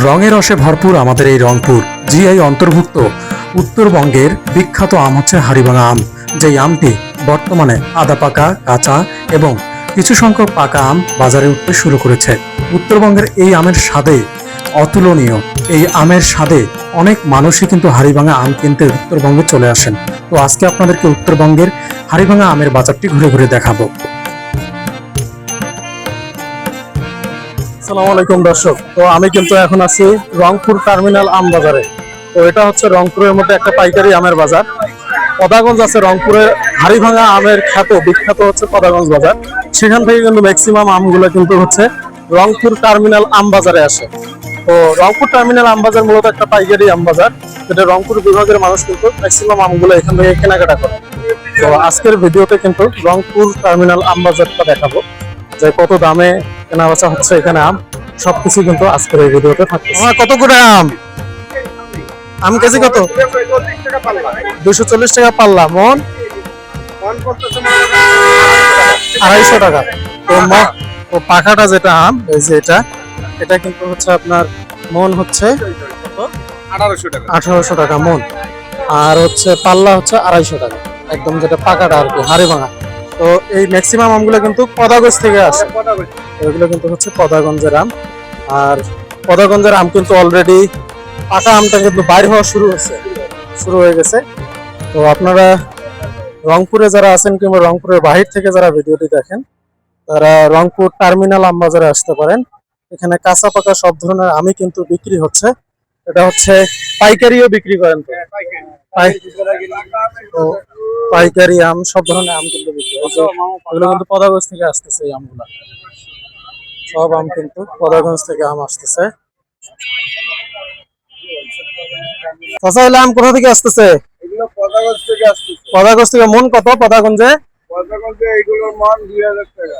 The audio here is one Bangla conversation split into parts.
রঙের রসে ভরপুর আমাদের এই রংপুর জিআই অন্তর্ভুক্ত উত্তরবঙ্গের বিখ্যাত আম হচ্ছে হাড়িভাঙা আম। যেই আমটি বর্তমানে আধা পাকা, কাঁচা এবং কিছু সংখ্যক পাকা আম বাজারে উঠতে শুরু করেছে। উত্তরবঙ্গের এই আমের স্বাদে অতুলনীয়। এই আমের স্বাদে অনেক মানুষই কিন্তু হাড়িভাঙা আম কিনতে উত্তরবঙ্গে চলে আসেন। তো আজকে আপনাদেরকে উত্তরবঙ্গের হাড়িভাঙা আমের বাজারটি ঘুরে ঘুরে দেখাবো। আসসালামু আলাইকুম দর্শক, তো আমি কিন্তু এখন আছি রংপুর টার্মিনাল আম বাজারে। তো এটা হচ্ছে রংপুরের মধ্যে একটা পাইকারি আমের বাজার। পদাগঞ্জ আছে রংপুরের হাড়িভাঙা আমের বিখ্যাত হচ্ছে পদাগঞ্জ বাজার। সেখান থেকে কিন্তু ম্যাক্সিমাম আমগুলো কিন্তু হচ্ছে রংপুর টার্মিনাল আম বাজারে আসে। তো রংপুর টার্মিনাল আম বাজার মূলত একটা পাইকারি আম বাজার, যেটা রংপুর বিভাগের মানুষ কিন্তু ম্যাক্সিমাম আমগুলো এখান থেকে কেনাকাটা করে। তো আজকের ভিডিওতে কিন্তু রংপুর টার্মিনাল আম বাজারটা দেখাবো, যে কত দামে কেনা বেচা হচ্ছে এখানে আম। সবকিছু কিন্তু আজকের এই ভিডিওতে থাকছে। আমার কত করে আম? আম কেজি কত? 240 টাকা পাল্লা। মন 250 টাকা। তো পাখাটা যেটা আম, এই যে এটা কিন্তু হচ্ছে আপনার মন হচ্ছে 1800 টাকা মন, আর হচ্ছে পাল্লা হচ্ছে 250 টাকা, একদম যেটা পাকাটা আর কি, হাড়িভাঙা। তো এই ম্যাক্সিমাম আমগুলো কিন্তু পদাগঞ্জ থেকে আসে। এগুলো কিন্তু হচ্ছে পদাগঞ্জের আম। আর পদাগঞ্জের আম কিন্তু অলরেডি পাকা আমটা কিন্তু বাইর হওয়া শুরু হয়ে গেছে। তো আপনারা রংপুরে যারা আছেন কিংবা রংপুরের বাহির থেকে যারা ভিডিওটি দেখেন, তারা রংপুর টার্মিনাল আম বাজারে আসতে পারেন। এখানে কাঁচা পাকা সব ধরনের আমই কিন্তু বিক্রি হচ্ছে। এটা হচ্ছে পাইকারিও বিক্রি করেন। তো পাইকারি আম, সব ধরনের আম কিন্তু বিক্রি হচ্ছে। এগুলো কিন্তু পদাগঞ্জ থেকে আসতেছে। এই আমগুলা সব আম কিন্তু পদাগঞ্জ থেকে আম আসতেছে। চাচা, এলে আম কোথা থেকে আসতেছে? এগুলো পদাগঞ্জ থেকে আসতেছে। পদাগঞ্জ থেকে। মন কত পদাগঞ্জে? পদাগঞ্জে এগুলোর মান 2000 টাকা।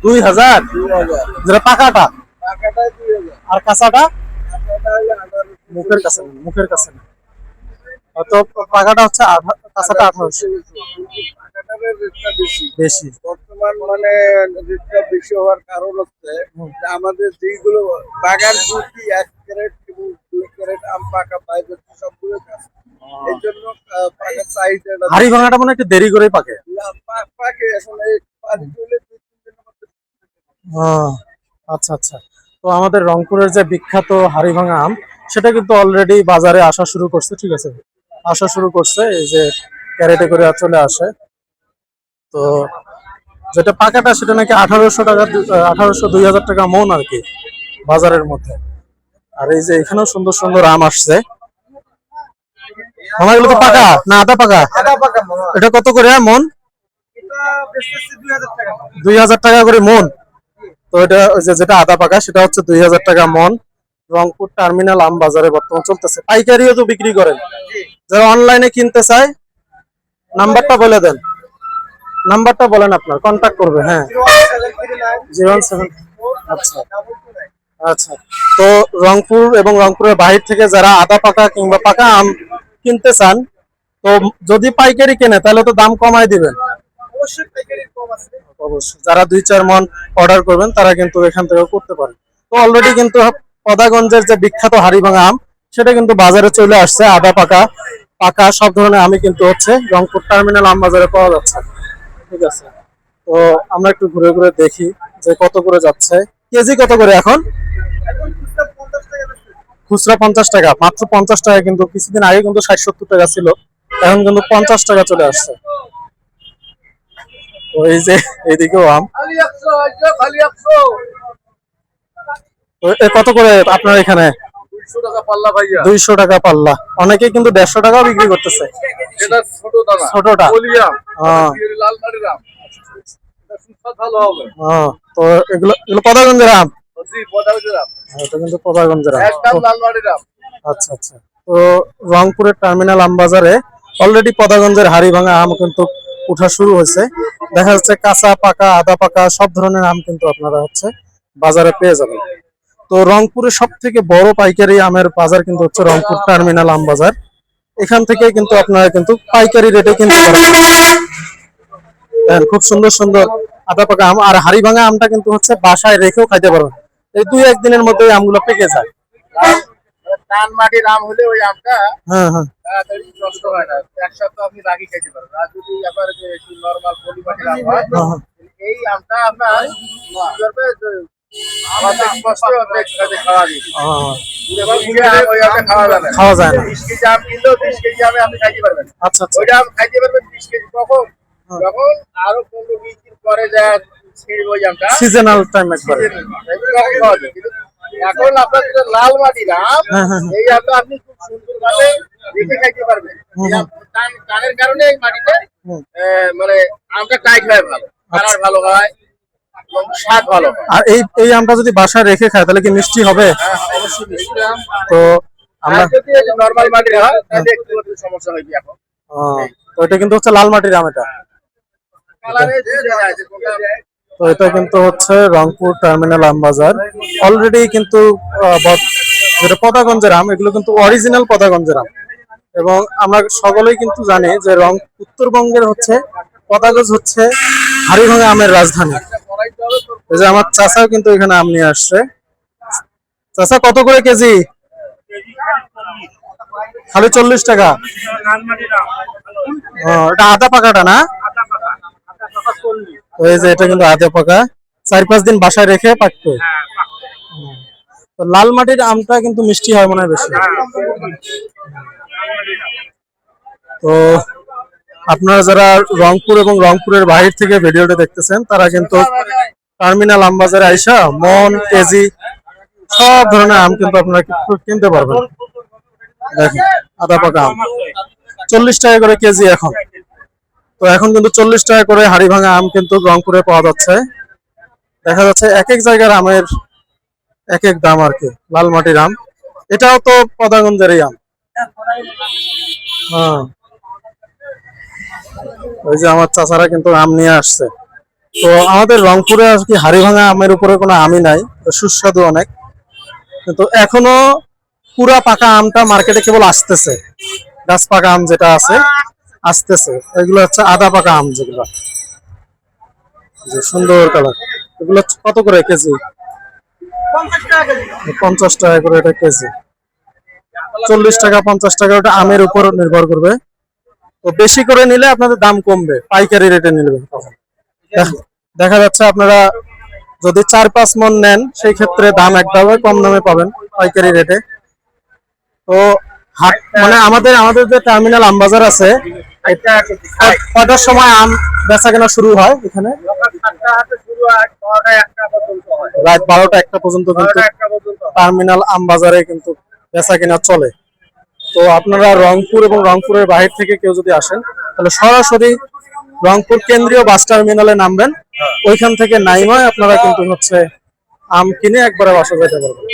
2000? 2000 যেটা পাকাটা? টাকাটাই 2000। আর কাঁচাটা? টাকাটা হলো 1800। মুখের কাছে না। তো পাকাটা হচ্ছে কাঁচাটা 1800। টাকাটার রেটটা বেশি। বর্তমান মানে রেটটা বেশি হওয়ার কারণ হচ্ছে যে আমাদের যেগুলো বাগান প্রতি 1 ক্যারেট এবং 2 ক্যারেট আম পাকা পাইবে সবগুলো কাছে। এই জন্য পাকার চাহিদাটা হাড়িভাঙাটা মানে একটু দেরি করে পাকে। পাকে আসলে পানি তুলে 2-3 দিনের মধ্যে। আচ্ছা আচ্ছা। তো আমাদের রংপুরের যে বিখ্যাত হাড়িভাঙা আম, সেটা কিন্তু অলরেডি বাজারে আসা শুরু করছে। ঠিক আছে, আসা শুরু করছে। এই যে ক্যারেটে করে চলে আসে। তো যেটা পাকাটা সেটা নাকি 1800 টাকা, 1800-2000 টাকা মন আর কি বাজারের মধ্যে। আর এই যে এখানেও সুন্দর সুন্দর আম আসছে। আমার এগুলো তো পাকা না আধা পাকা? আদা পাকা মামা। এটা কত করে মন? এটা বেচতেছি 2000 টাকা। 2000 টাকা করে মন। তো এটা ওই যে যেটা আধা পাকা সেটা হচ্ছে 2000 টাকা মন। রংপুর টার্মিনাল আম বাজারে বর্তমান চলতেছে। পাইকারিও তো বিক্রি করেন। যারা অনলাইনে কিনতে চায়, নাম্বারটা বলে দেন। নাম্বারটা বলেন, আপনার কন্ট্যাক্ট করবে। হ্যাঁ, 017। আচ্ছা আচ্ছা। তো রংপুর এবং রংপুরের বাহির থেকে যারা আধা পাকা কিংবা পাকা আম কিনতে চান, তো যদি পাইকারি কেনে তাহলে তো দাম কমায় দিবেন। অবশ্যই পাইকারি কম আছে। অবশ্যই যারা 2-4 মন অর্ডার করবেন তারা কিন্তু এখান থেকে করতে পারেন। তো অলরেডি কিন্তু পদাগঞ্জের যে বিখ্যাত হাড়িভাঙা আম, সেটা কিন্তু বাজারে চলে আসছে। আধা পাকা, পাকা সব ধরনের আমই কিন্তু হচ্ছে রংপুর টার্মিনাল আম বাজারে পাওয়া যাচ্ছে। ঠিক আছে, তো আমরা একটু ঘুরে ঘুরে দেখি যে কত করে যাচ্ছে। কেজি কত করে এখন? এখন খুচরা 50 টাকা বেচতেছি। খুচরা 50 টাকা, মাত্র 50 টাকা। কিন্তু কিছুদিন আগে কিন্তু 60-70 টাকা ছিল, এখন কিন্তু 50 টাকা চলে আসছে। তো এই যে এইদিকেও আম। খালি 100, খালি 100। তো কত করে আপনার এখানে? 200 টাকা পাল্লা ভাইয়া। 200 টাকা পাল্লা। অনেকে কিন্তু 150 টাকাও বিক্রি করতেছে। এটা ছোট দানা। ছোটটা? বলিয়াম। হ্যাঁ। লাল মাটির আম। এটা সুস্বাদ ভালো হবে। তো এগুলো এগুলো পদাগঞ্জের আম? জি, পদাগঞ্জের আম। এটা কিন্তু পদাগঞ্জের আম। একদম লাল মাটির আম। আচ্ছা আচ্ছা। তো রংপুরের টার্মিনাল আম বাজারে অলরেডি পদাগঞ্জের হাড়িভাঙা আম কিন্তু উঠা শুরু হয়েছে। দেখা যাচ্ছে কাঁচা পাকা আধা পাকা সব ধরনের আম কিন্তু আপনারা হচ্ছে বাজারে পেয়ে যাবেন। তো রংপুরের সব থেকে বড় পাইকারি আমের বাজার কিন্তু হচ্ছে রংপুর টার্মিনাল আম বাজার। এখান থেকে কিন্তু আপনারা কিন্তু পাইকারি রেটে কিনতে পারবেন। খুব সুন্দর সুন্দর আধা পাকা আম। আর হাড়িভাঙা আমটা কিন্তু হচ্ছে বাসায় রেখেও খাইতে পারবেন। এই 2-1 দিনের মধ্যে ওই আমগুলো পেকে যায়। টান মাটির আম হলে ওই আমটা হ্যাঁ হ্যাঁ তাড়াতাড়ি নষ্ট হয় না, এক সপ্তাহ আপনি রাখি খেতে পারবেন। আর যদি আবার যে একটু নর্মাল পলি মাটির আম হয়, হ্যাঁ, এই আমটা আপনার কি করবে যে অর্ধেক কষ্ট অর্ধেক সাথে খাওয়া দিবে। হ্যাঁ, এবং বুড়ো আম ওই আমটা খাওয়া যাবে না। খাওয়া যায় না। 20 কেজি আম কিনলেও 20 কেজি আমে আপনি খাইতে পারবেন। আচ্ছা আচ্ছা। ওইটা আম খাইতে পারবেন 20 কেজি কখন? হ্যাঁ। যখন আরো 15-20 দিন পরে যায় সেই ওই আমটা সিজনাল টাইম একবার। তখন খাওয়া যায়। কিন্তু এখন আপনার যেটা লাল মাটির আম, হ্যাঁ হ্যাঁ এই আমটা আপনি খুব সুন্দর ভাবে রেখে খাইতে পারবেন। এই আম টানের কারণে এই মাটিতে হুম। মানে আমটা টাইট হয়, ভালো কালার ভালো হয় এবং স্বাদ ভালো হয়। আর এই আমটা যদি বাসায় রেখে খায় তাহলে কি মিষ্টি হবে? হ্যাঁ, অবশ্যই মিষ্টি আম। তো আমরা আর যদি নরমাল মাটির হয় তাহলে একটু একটু সমস্যা হইবে। এখন তো এটা কিন্তু হচ্ছে লাল মাটির আম। এটা কালারে যায় যে কোনটা তো এটা কিন্তু হচ্ছে রংপুর টার্মিনাল আম বাজার। অলরেডি কিন্তু যেটা পদাগঞ্জের আম, এগুলো কিন্তু অরিজিনাল পদাগঞ্জের আম। এবং আমরা সকলেই কিন্তু জানি যে উত্তরবঙ্গের হচ্ছে পদাগঞ্জ হচ্ছে হাড়িভাঙা আমের রাজধানী। এই যে আমার চাচাও কিন্তু এখানে আম নিয়ে আসছে। চাচা, কত করে কেজি? খালি 40 টাকা। এটা আধা পাকাটা না? ওই যে এটা কিন্তু আধা পাকা, 4-5 দিন বাসায় রেখে পাকতো। তো লাল মাটির আমটা কিন্তু মিষ্টি হয় মনে হয় বেশি। তো আপনারা যারা রংপুর এবং রংপুরের বাইরে থেকে ভিডিওটা দেখতেছেন, তারা কিন্তু টার্মিনাল আম বাজারে আইসা মন, কেজি সব ধরনের আম কিন্তু আপনারা কিনতে পারবেন। দেখেন, আধা পাকা আম 40 টাকা করে কেজি এখন। তো এখন কিন্তু 40 টাকা করে হাড়ি ভাঙা আম কিন্তু রংপুরে পাওয়া যাচ্ছে। দেখা যাচ্ছে এক এক জায়গার আমের এক এক দাম আর কি। লাল মাটির আম, এটাও তো পদাগঞ্জেরই আম। হ্যাঁ, ওই যে আমার চাচারা কিন্তু আম নিয়ে আসছে। তো আমাদের রংপুরে আর কি হাড়ি ভাঙা আমের উপরে কোনো আমই নাই, সুস্বাদু অনেক। কিন্তু এখনো পুরা পাকা আমটা মার্কেটে কেবল আসতেছে। গাছ পাকা আম যেটা আছে আসতেছে, এগুলো হচ্ছে আধা পাকা আম, যেগুলো যে সুন্দর কালার। এগুলো কত করে কেজি? 50 টাকা করে এটা কেজি। 40 টাকা 50 টাকা, ওটা আমের উপর নির্ভর করবে। তো বেশি করে নিলে আপনাদের দাম কমবে, পাইকারি রেটে নিলে দেখা যাচ্ছে আপনারা যদি 4-5 মন নেন, সেই ক্ষেত্রে দাম একদম কম দামে পাবেন পাইকারি রেটে। তো হাট মানে আমাদের যে টার্মিনাল আম বাজার আছে, কয়টার সময় আম বেচা কেনা শুরু হয় এখানে? রাত 12টা-1টা পর্যন্ত কিন্তু টার্মিনাল আম বাজারে কিন্তু বেচা কেনা চলে। তো আপনারা রংপুর এবং রংপুরের বাইরে থেকে কেউ যদি আসেন, তাহলে সরাসরি রংপুর কেন্দ্রীয় বাস টার্মিনালে নামবেন। ওইখান থেকে নাইমায় আপনারা কিন্তু হচ্ছে আম কিনে একবারে বাসা যেতে পারবেন।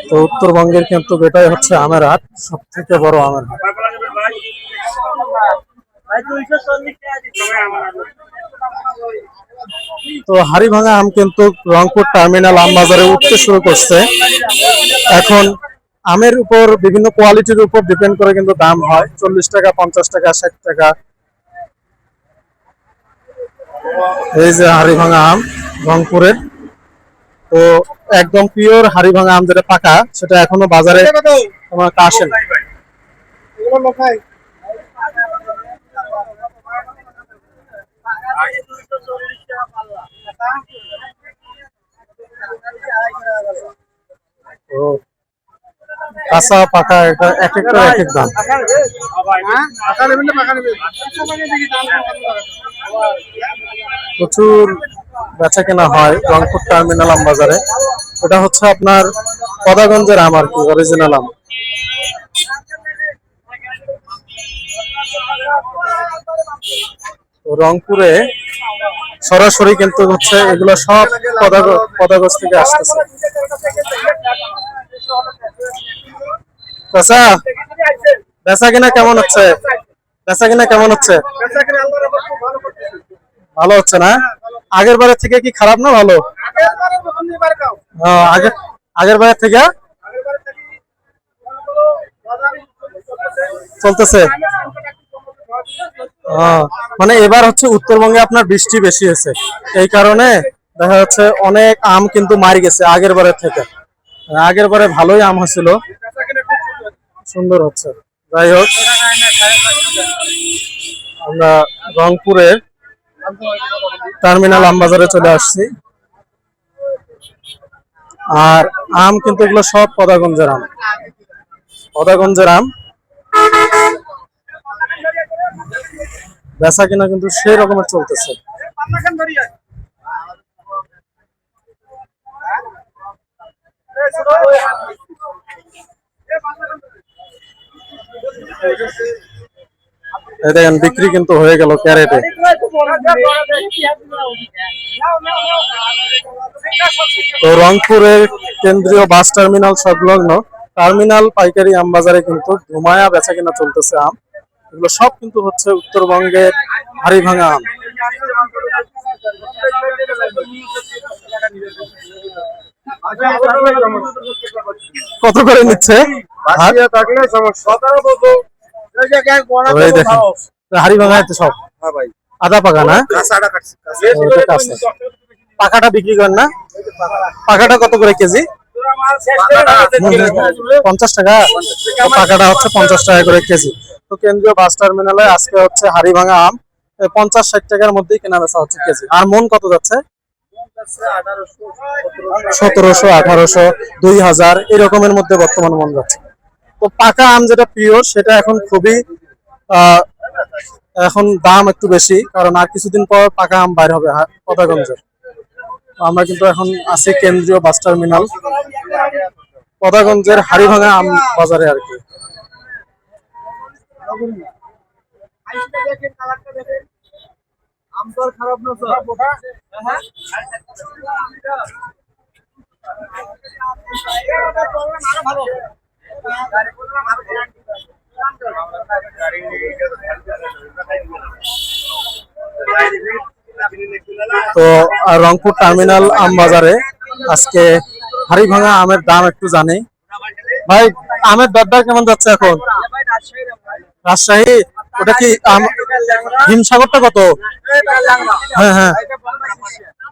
তো উত্তরবঙ্গের কিন্তু এটাই হচ্ছে আমের হাট, সব থেকে বড় আমের হাট। তো হাড়িভাঙা আম কিন্তু রংপুর টার্মিনাল আম বাজারে উঠতে শুরু করছে। এখন আমের উপর বিভিন্ন কোয়ালিটির উপর ডিপেন্ড করে কিন্তু দাম হয়। 40 টাকা, 50 টাকা, 60 টাকা। এই যে হাড়িভাঙা আম রংপুরের, তো একদম পিওর হাড়িভাঙা আম যেটা পাকা, সেটা এখনো বাজারে তোমার আসে না। তো কাঁচা পাকা এটা এক একটা এক এক দাম। প্রচুর বেচা কেনা হয় রংপুর টার্মিনাল আম বাজারে। এটা হচ্ছে আপনার পদাগঞ্জের আম আর কি, অরিজিনাল আম। রংপুরে সরাসরি কিন্তু হচ্ছে এগুলো সব পদাগঞ্জ থেকে আসতেছে। চাচা, বেচা কিনা কেমন হচ্ছে? বেচা কিনা কেমন হচ্ছে? ভালো হচ্ছে না? আগের বারের থেকে কি খারাপ না ভালো? আগের বারের থেকে চলতেছে। মানে এবার হচ্ছে উত্তরবঙ্গে আপনার বৃষ্টি বেশি হয়েছে, এই কারণে দেখা যাচ্ছে অনেক আম কিন্তু মারি গেছে আগের বারের থেকে। আগের বারে ভালোই আম হয়েছিল, সুন্দর হচ্ছে। যাই হোক, আমরা রংপুরের টার্মিনাল আমবাজারে চলে আসছি। আর আম কিন্তু এগুলো সব পদাগঞ্জের আম, পদাগঞ্জের আম। বেচা কিনা কিন্তু সেই রকমের চলতেছে। এই দেখেন বিক্রি কিন্তু হয়ে গেল ক্যারেটে। তো রংপুরের কেন্দ্রীয় বাস টার্মিনাল সংলগ্ন টার্মিনাল পাইকারি আম বাজারে কিন্তু ধুমায়া বেচা কিনা চলতেছে আম। এগুলো সব কিন্তু হচ্ছে উত্তরবঙ্গের হাড়ি ভাঙা আম। কত করে নিচ্ছে? হাড়ি ভাঙা সব আদা পাকা না, পাকাটা বিক্রি করেন না? পাকাটা কত করে কেজি? 50 টাকা। পাকাটা হচ্ছে 50 টাকা করে কেজি। তো কেন্দ্রীয় বাস টার্মিনালে আজকে হচ্ছে হাড়ি ভাঙা আম 50-60 টাকার মধ্যেই কেনা বেচা হচ্ছে কেজি। আর মন কত যাচ্ছে? 1700, 1800, 2000 এরকমের মধ্যে বর্তমান মন যাচ্ছে। তো পাকা আম যেটা পিওর সেটা এখন খুবই এখন দাম একটু বেশি, কারণ আর কিছুদিন পর পাকা আম বাইর হবে পদাগঞ্জের। আমরা কিন্তু এখন আছি কেন্দ্রীয় বাস টার্মিনাল পদাগঞ্জের হাড়িভাঙা আম বাজারে আর কি। তো রংপুর টার্মিনাল আম বাজারে আজকে হাড়ি ভাঙা আমের দাম একটু জানি। ভাই, আমের দরদার কেমন যাচ্ছে এখন? রাজশাহী, ওটা কি হিমসাগরটা কত? হ্যাঁ হ্যাঁ,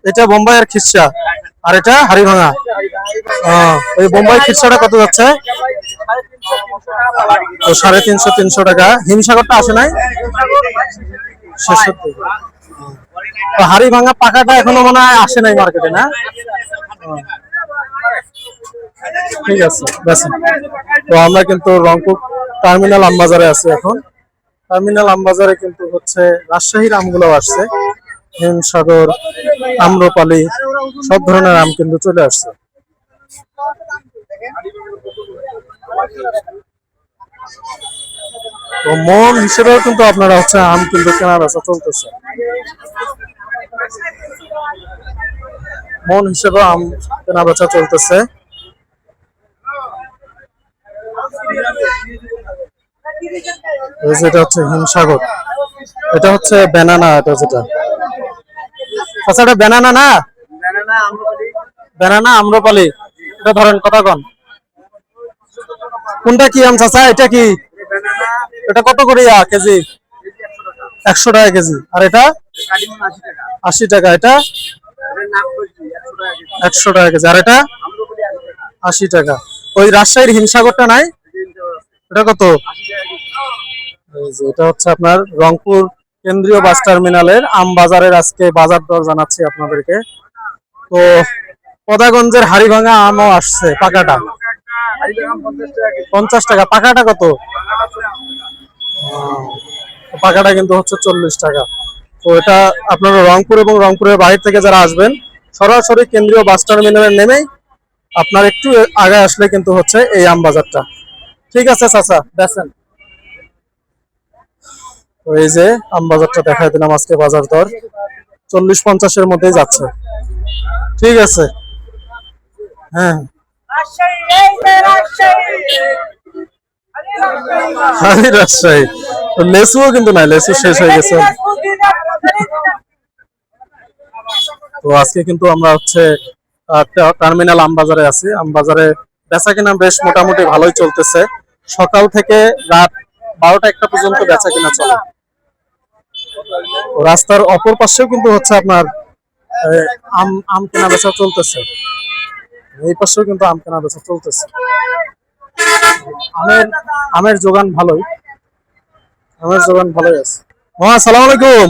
এটা বোম্বাইয়ের খিরসা, আর এটা হাড়ি ভাঙা। ওই বোম্বাই খিরসাটা কত যাচ্ছে? 350-300 টাকা। হিমসাগরটা আসে নাই? 66। হাড়ি ভাঙা পাকাটা এখনো মনে হয় আসে নাই মার্কেটে, না? ঠিক আছে, তো আমরা কিন্তু রংপুর টার্মিনাল আমবাজারে আছি এখন। টার্মিনাল আমবাজারে কিন্তু হচ্ছে রাজশাহীর আমগুলো আসছে, হিমসাগর, আম্রপালি, সব ধরনের আম কিন্তু চলে আসছে। তো মন হিসেবেও কিন্তু আপনারা হচ্ছে আম কিন্তু কেনা বেচা চলতেছে। মন হিসেবে আম কেনা বেচা চলতেছে। যেটা হচ্ছে হিমসাগর, এটা হচ্ছে ব্যানানা, এটা যেটা আচ্ছা এটা ব্যানানা না, ব্যানানা আম্রপালি। এটা ধরেন কথা কন, কোনটা কি আম চাচা? এটা কি? এটা কত করে কেজি? 100 টাকা কেজি। আর এটা 80 টাকা। এটা 100 টাকা কেজি। আর এটা 80 টাকা। ওই রাজশাহীর হিমসাগরটা নাই, এটা কত? এটা হচ্ছে আপনার রংপুর কেন্দ্রীয় বাস টার্মিনালের আম বাজারের আজকে বাজার দর জানাচ্ছি আপনাদেরকে। তো পদাগঞ্জের হাড়িভাঙা আমও আসছে পাকাটা, 50 টাকা। পাকাটা কত? পাকাটা কিন্তু হচ্ছে 40 টাকা। তো এটা আপনারা রংপুর এবং রংপুরের বাইরে থেকে যারা আসবেন সরাসরি কেন্দ্রীয় বাস টার্মিনালে নেমেই আপনার একটু আগে আসলে কিন্তু হচ্ছে এই আম বাজারটা। ঠিক আছে চাচা, দেখেন এই যে আম বাজারটা দেখাই দিলাম। আজকে বাজার দর 40-50-এর মধ্যেই যাচ্ছে। ঠিক আছে, হ্যাঁ। রাজশাহী লেসুও কিন্তু নাই, লেসু শেষ হয়ে গেছে। তো আজকে কিন্তু আমরা হচ্ছে টার্মিনাল আমবাজারে আছি। আমবাজারে বেচা কিনা বেশ মোটামুটি ভালোই চলতেছে। সকাল থেকে রাত 12টা 1টা পর্যন্ত বেচা কিনা চলে। রাস্তার অপর পাশেও কিন্তু হচ্ছে আপনার আম আম কেনা বেচা চলতেছে। এই পাশেও কিন্তু আম কেনা বেচা চলতেছে। আমের আমের যোগান ভালোই, আমের যোগান ভালোই আছে। মামা আসসালামু আলাইকুম,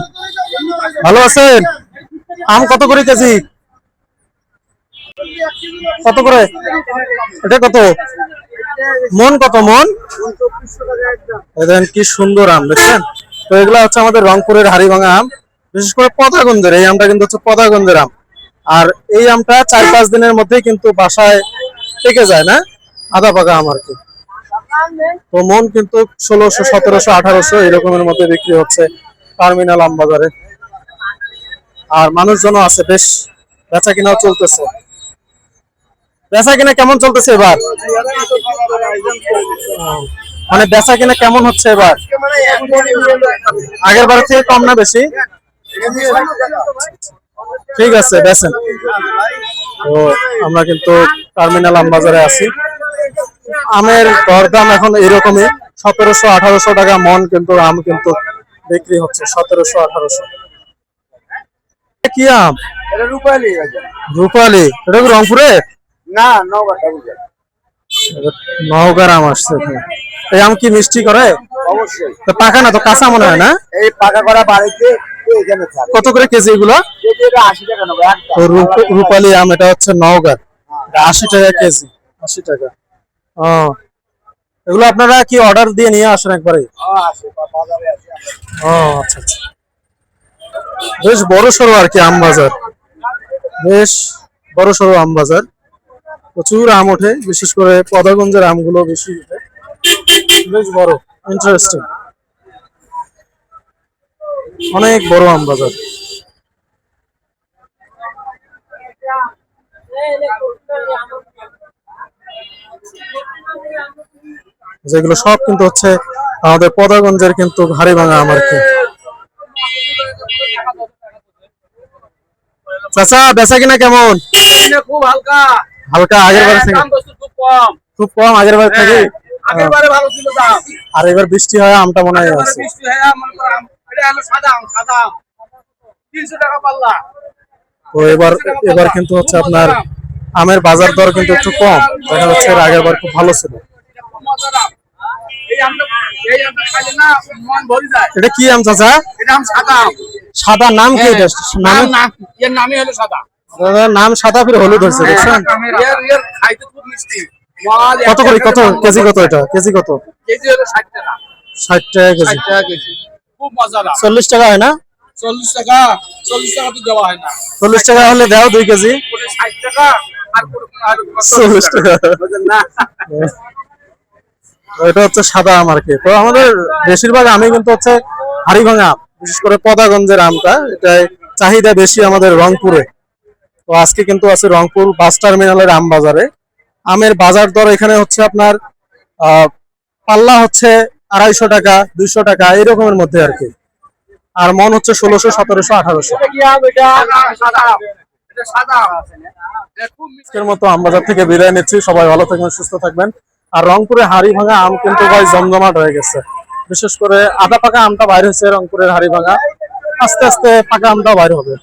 ভালো আছেন? আম কত করে কেজি? কত করে এটা? কত মন? কত মন? দেখেন কি সুন্দর আম, দেখছেন? তো এগুলা হচ্ছে আমাদের রংপুরের হাড়িভাঙা আম, বিশেষ করে পদাগঞ্জের এই আমটা কিন্তু হচ্ছে পদাগঞ্জের আম। আর এই আমটা 4-5 দিনের মধ্যেই কিন্তু বাসায় পেকে যায়, না আধা পাকা আম আর কি। তো মন কিন্তু 1600, 1700, 1800 এরকমের মধ্যে বিক্রি হচ্ছে টার্মিনাল আম বাজারে। আর মানুষজন আছে, বেশ বেচা কিনাও চলতেছে। বেচা কিনা কেমন চলতেছে এবার? মানে বেচা কিনা কেমন হচ্ছে এবার? আগের বার থেকে কম না বেশি? ঠিক আছে, বেচেন। তো আমরা কিন্তু টার্মিনাল আম বাজারে আছি। আমের দরদাম এখন এরকমই, 1700-1800 টাকা মন কিন্তু আম কিন্তু বিক্রি হচ্ছে, 1700-1800। কি আম? রূপালী। রূপালী, এটা কি রংপুরে? না, নওগাঁ। নওগাঁর আম আসছে এখানে। এই আম কি মিষ্টি করে? অবশ্যই। তো পাকা না, তো কাঁচা মনে হয় না? এই পাকা করা বাড়িতে এখানে থাকে। কত করে কেজি এগুলো? কেজি এটা 80 টাকা নেবো একটা। তো রূপালী আম এটা হচ্ছে নওগাঁ, 80 টাকা কেজি। 80 টাকা। ও, এগুলো আপনারা কি অর্ডার দিয়ে নিয়ে আসেন একবারে? আছে বাজারে আছে। ও আচ্ছা আচ্ছা। বেশ বড় সড়ো আর কি আম বাজার, বেশ বড় সড়ো আম বাজার। প্রচুর আম ওঠে, বিশেষ করে পদাগঞ্জের আমগুলো বেশি ওঠে। বেশ বড়, ইন্টারেস্টিং, অনেক বড় আম বাজার। যেগুলো সব কিন্তু হচ্ছে আমাদের পদাগঞ্জের কিন্তু হাড়িভাঙা আম আর কি। চাচা বেচা কিনা কেমন? খুব হালকা। হালকা আগের বার থেকে? খুব কম। খুব কম আগের বার থেকে? আগের বারে ভালো ছিল দাম। আর এবার বৃষ্টি হয় আমটা মনে হয় আছে। বৃষ্টি হয় মনে করো এটা হলো সাদা আম, সাদা আম 300 টাকা পাল্লা। তো এবার এবার কিন্তু হচ্ছে আপনার আমের বাজার দর কিন্তু একটু কম দেখা যাচ্ছে, এর আগের বার খুব ভালো ছিল। মজার আম। এই আমটা খাইলে না মন ভরে যায়। এটা কি আম চাচা? এটা আম সাদা আম। সাদা, নাম কি এটা? নাম না, এর নামই হলো সাদা। নাম সাদা, ফির হলুদ হয়েছে, দেখছেন? এর খাইতে খুব মিষ্টি। কত করে, কত কেজি, কত এটা কেজি? কত কেজি হলো 60 টাকা। 60 টাকা কেজি। 60 টাকা কেজি। খুব মজার আম। 40 টাকা হয় না? 40 টাকা। 40 টাকা তো দেওয়া হয় না। 40 টাকা হলে দাও 2 কেজি। 60 টাকা আর 40 টাকা। বুঝেন না? এটা হচ্ছে সাদা আম আর কি। তো আমাদের বেশিরভাগ আমই কিন্তু হচ্ছে হাড়িভাঙা আম, বিশেষ করে পদাগঞ্জের আমটা, এটাই চাহিদা বেশি আমাদের রংপুরে। তো আজকে কিন্তু আছে রংপুর বাস টার্মিনালের আম বাজারে। আমের বাজার দর এখানে হচ্ছে আপনার পাল্লা হচ্ছে 250 টাকা, 200 টাকা এরকমের মধ্যে আর কি। আর মন হচ্ছে 1600, 1700, 1800। এটা কি আম? এটা সাদা আম। এটা সাদা আম। আজকের মতো আম বাজার থেকে বিদায় নিচ্ছি। সবাই ভালো থাকবেন, সুস্থ থাকবেন। আর রংপুরে হাড়িভাঙা আম কিন্তু ভাই জমজমাট হয়ে গেছে, বিশেষ করে আধা পাকা আমটা বাইরে হচ্ছে রংপুরের হাড়িভাঙা, আস্তে আস্তে পাকা আমটা বাইরে হবে।